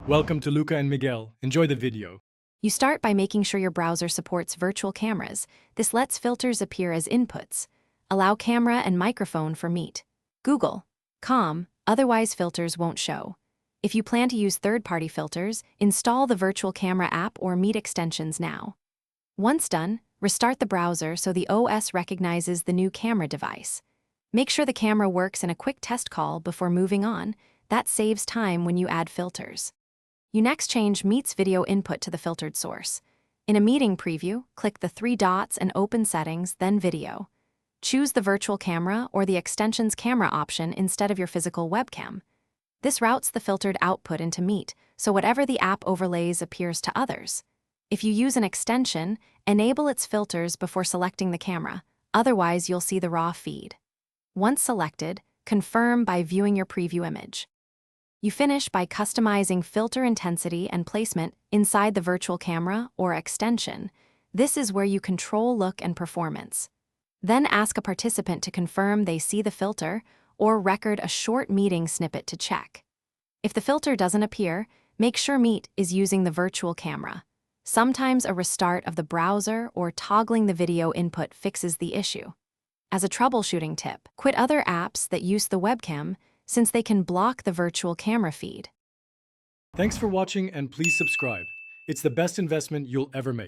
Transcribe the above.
Welcome to Luca and Miguel. Enjoy the video. You start by making sure your browser supports virtual cameras. This lets filters appear as inputs. Allow camera and microphone for Meet. Google. Otherwise filters won't show. If you plan to use third-party filters, install the Virtual Camera app or Meet extensions now. Once done, restart the browser so the OS recognizes the new camera device. Make sure the camera works in a quick test call before moving on. That saves time when you add filters. You next change Meet's video input to the filtered source. In a meeting preview, click the three dots and open Settings, then Video. Choose the virtual camera or the extension's camera option instead of your physical webcam. This routes the filtered output into Meet, so whatever the app overlays appears to others. If you use an extension, enable its filters before selecting the camera, otherwise you'll see the raw feed. Once selected, confirm by viewing your preview image. You finish by customizing filter intensity and placement inside the virtual camera or extension. This is where you control look and performance. Then ask a participant to confirm they see the filter or record a short meeting snippet to check. If the filter doesn't appear, make sure Meet is using the virtual camera. Sometimes a restart of the browser or toggling the video input fixes the issue. As a troubleshooting tip, quit other apps that use the webcam since they can block the virtual camera feed. Thanks for watching and please subscribe. It's the best investment you'll ever make.